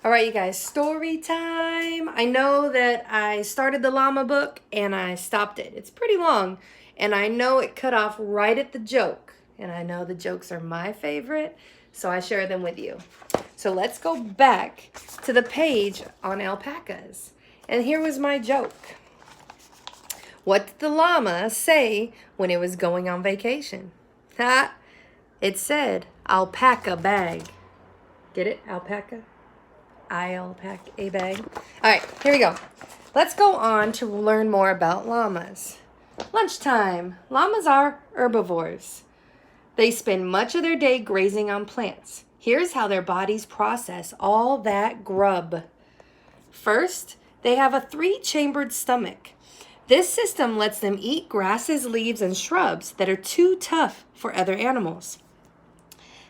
All right, you guys, story time. I know that I started the llama book and I stopped it. It's pretty long, and I know it cut off right at the joke. And I know the jokes are my favorite, so I share them with you. So let's go back to the page on alpacas. And here was my joke. What did the llama say when it was going on vacation? Ha! It said, "I'll pack a bag." Get it? Alpaca? I'll pack a bag. All right, here we go. Let's go on to learn more about llamas. Lunchtime. Llamas are herbivores. They spend much of their day grazing on plants. Here's how their bodies process all that grub. First, they have a 3-chambered stomach. This system lets them eat grasses, leaves, and shrubs that are too tough for other animals.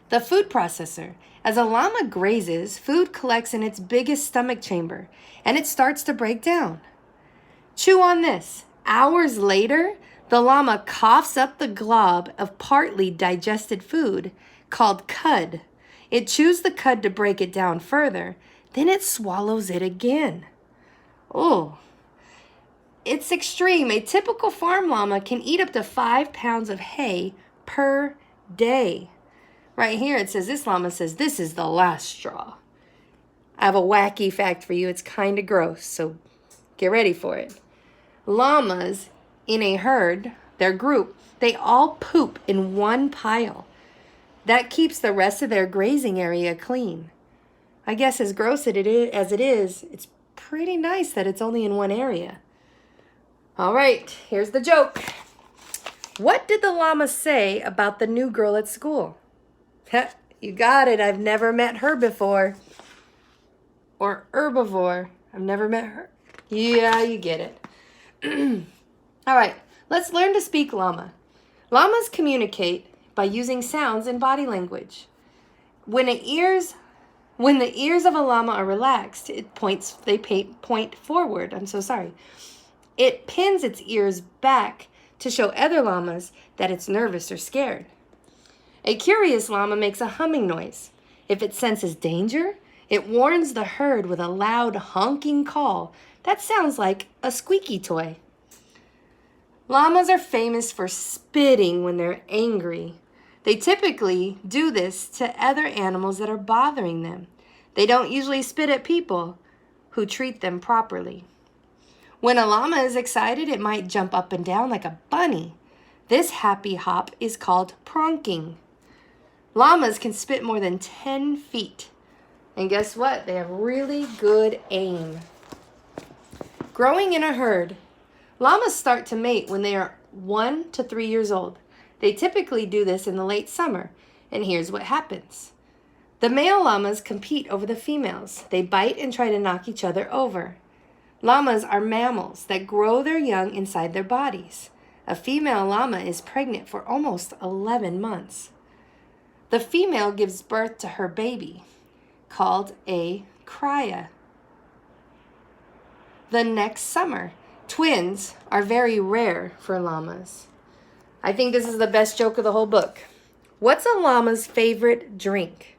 The food processor. As a llama grazes, food collects in its biggest stomach chamber, and it starts to break down. Chew on this. Hours later, the llama coughs up the glob of partly digested food called cud. It chews the cud to break it down further, then it swallows it again. Oh, it's extreme. A typical farm llama can eat up to 5 pounds of hay per day. Right here it says, this llama says, this is the last straw. I have a wacky fact for you. It's kind of gross, so get ready for it. Llamas in a herd, their group, they all poop in one pile. That keeps the rest of their grazing area clean. I guess as gross as it is, it's pretty nice that it's only in one area. All right, here's the joke. What did the llama say about the new girl at school? You got it. I've never met her before. Or herbivore. I've never met her. Yeah, you get it. All right, let's learn to speak llama. Llamas communicate by using sounds and body language. When the ears of a llama are relaxed, they point forward. I'm so sorry. It pins its ears back to show other llamas that it's nervous or scared. A curious llama makes a humming noise. If it senses danger, it warns the herd with a loud honking call that sounds like a squeaky toy. Llamas are famous for spitting when they're angry. They typically do this to other animals that are bothering them. They don't usually spit at people who treat them properly. When a llama is excited, it might jump up and down like a bunny. This happy hop is called pronking. Llamas can spit more than 10 feet. And guess what? They have really good aim. Growing in a herd. Llamas start to mate when they are 1 to 3 years old. They typically do this in the late summer. And here's what happens. The male llamas compete over the females. They bite and try to knock each other over. Llamas are mammals that grow their young inside their bodies. A female llama is pregnant for almost 11 months. The female gives birth to her baby, called a cria. The next summer, twins are very rare for llamas. I think this is the best joke of the whole book. What's a llama's favorite drink?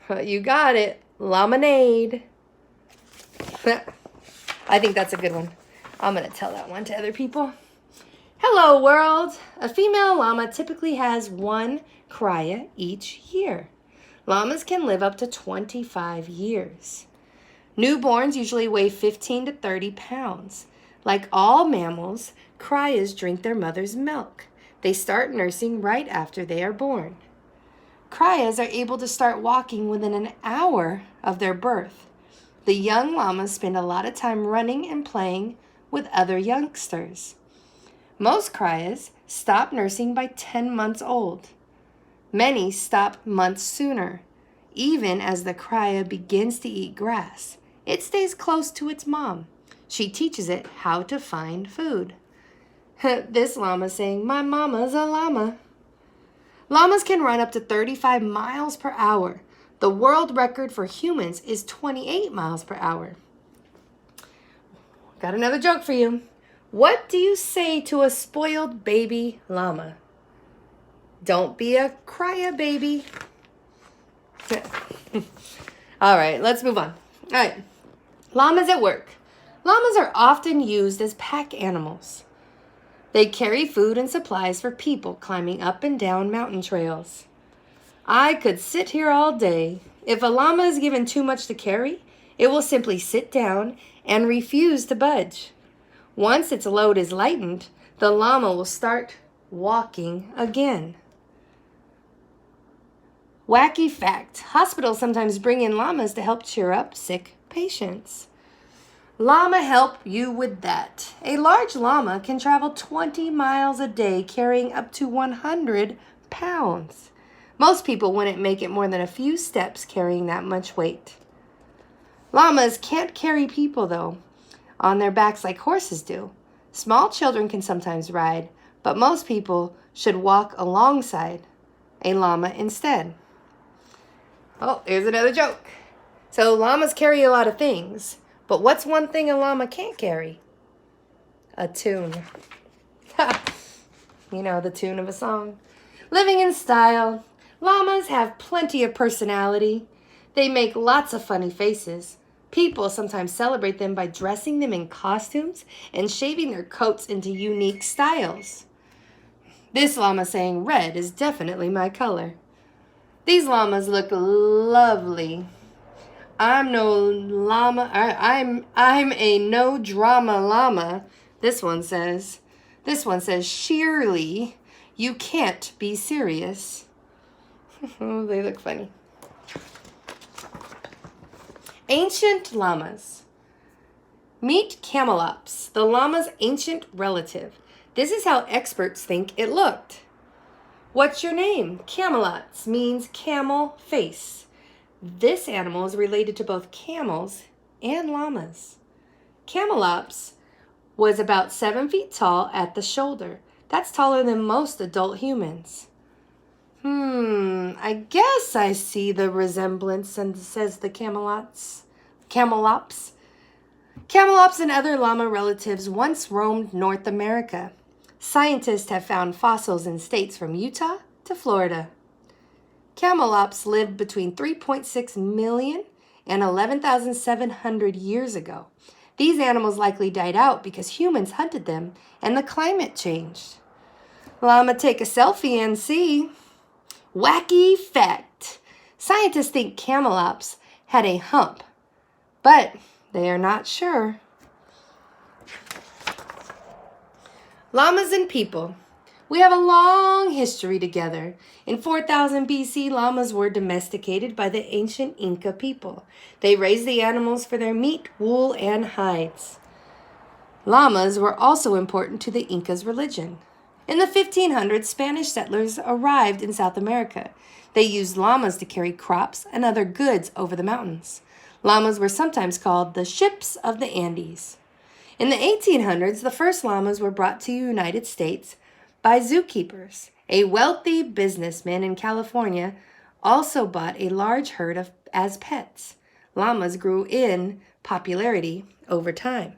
You got it, lemonade. I think that's a good one. I'm going to tell that one to other people. Hello, world. A female llama typically has 1 cria each year. Llamas can live up to 25 years. Newborns usually weigh 15 to 30 pounds. Like all mammals, crias drink their mother's milk. They start nursing right after they are born. Crias are able to start walking within an hour of their birth. The young llamas spend a lot of time running and playing with other youngsters. Most crias stop nursing by 10 months old. Many stop months sooner. Even as the cria begins to eat grass, it stays close to its mom. She teaches it how to find food. This llama saying, "My mama's a llama." Llamas can run up to 35 miles per hour. The world record for humans is 28 miles per hour. Got another joke for you. What do you say to a spoiled baby llama? Don't be a cry-a-baby. All right, let's move on. All right, llamas at work. Llamas are often used as pack animals. They carry food and supplies for people climbing up and down mountain trails. I could sit here all day. If a llama is given too much to carry, it will simply sit down and refuse to budge. Once its load is lightened, the llama will start walking again. Wacky fact: hospitals sometimes bring in llamas to help cheer up sick patients. Llama help you with that. A large llama can travel 20 miles a day carrying up to 100 pounds. Most people wouldn't make it more than a few steps carrying that much weight. Llamas can't carry people, though, on their backs like horses do. Small children can sometimes ride, but most people should walk alongside a llama instead. Oh, here's another joke. So llamas carry a lot of things, but what's one thing a llama can't carry? A tune. You know, the tune of a song. Living in style. Llamas have plenty of personality. They make lots of funny faces. People sometimes celebrate them by dressing them in costumes and shaving their coats into unique styles. This llama saying red is definitely my color. These llamas look lovely. I'm no llama. I'm a no drama llama. This one says, surely you can't be serious. Oh, they look funny. Ancient llamas. Meet camelops, the llama's ancient relative. This is how experts think it looked. What's your name? Camelots means camel face. This animal is related to both camels and llamas. Camelops was about 7 feet tall at the shoulder. That's taller than most adult humans. I guess I see the resemblance, and says the camelops. Camelops and other llama relatives once roamed North America. Scientists have found fossils in states from Utah to Florida. Camelops lived between 3.6 million and 11,700 years ago. These animals likely died out because humans hunted them and the climate changed. Llama take a selfie and see. Wacky fact. Scientists think camelops had a hump, but they are not sure. Llamas and people. We have a long history together. In 4000 BC, llamas were domesticated by the ancient Inca people. They raised the animals for their meat, wool, and hides. Llamas were also important to the Incas' religion. In the 1500s, Spanish settlers arrived in South America. They used llamas to carry crops and other goods over the mountains. Llamas were sometimes called the ships of the Andes. In the 1800s, the first llamas were brought to the United States by zookeepers. A wealthy businessman in California also bought a large herd as pets. Llamas grew in popularity over time.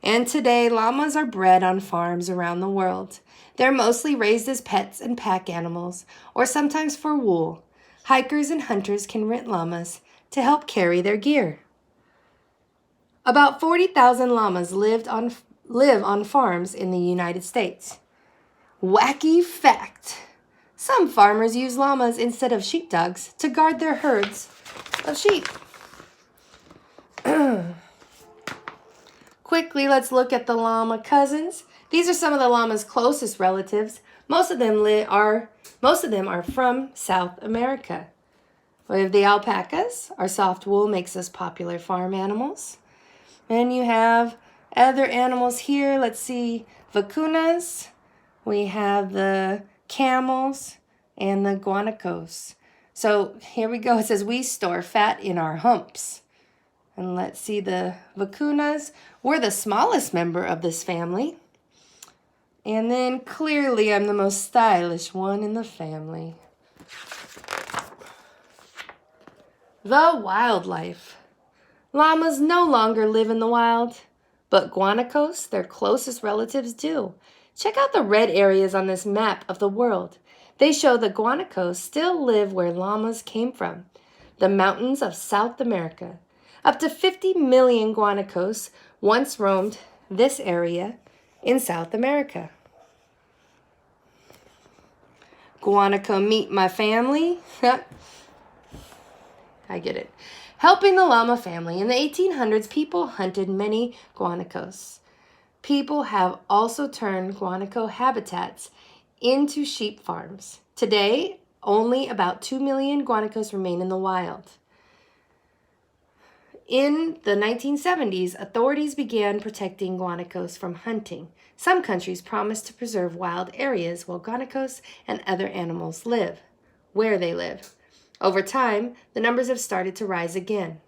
And today, llamas are bred on farms around the world. They're mostly raised as pets and pack animals, or sometimes for wool. Hikers and hunters can rent llamas to help carry their gear. About 40,000 llamas live on farms in the United States. Wacky fact. Some farmers use llamas instead of sheepdogs to guard their herds of sheep. Quickly, let's look at the llama cousins. These are some of the llama's closest relatives. Most of them are from South America. We have the alpacas. Our soft wool makes us popular farm animals. And you have other animals here. Let's see, vacunas. We have the camels and the guanacos. So here we go. It says we store fat in our humps. And let's see the vacunas. We're the smallest member of this family. And then clearly I'm the most stylish one in the family. The wildlife. Llamas no longer live in the wild, but guanacos, their closest relatives, do. Check out the red areas on this map of the world. They show the guanacos still live where llamas came from. the mountains of South America. Up to 50 million guanacos once roamed this area in South America. Guanaco, meet my family. I get it. Helping the llama family. In the 1800s, people hunted many guanacos. People have also turned guanaco habitats into sheep farms. Today, only about 2 million guanacos remain in the wild. In the 1970s, authorities began protecting guanacos from hunting. Some countries promised to preserve wild areas while guanacos and other animals live, where they live. Over time, the numbers have started to rise again.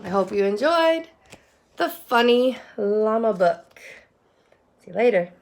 I hope you enjoyed the funny llama book. See you later.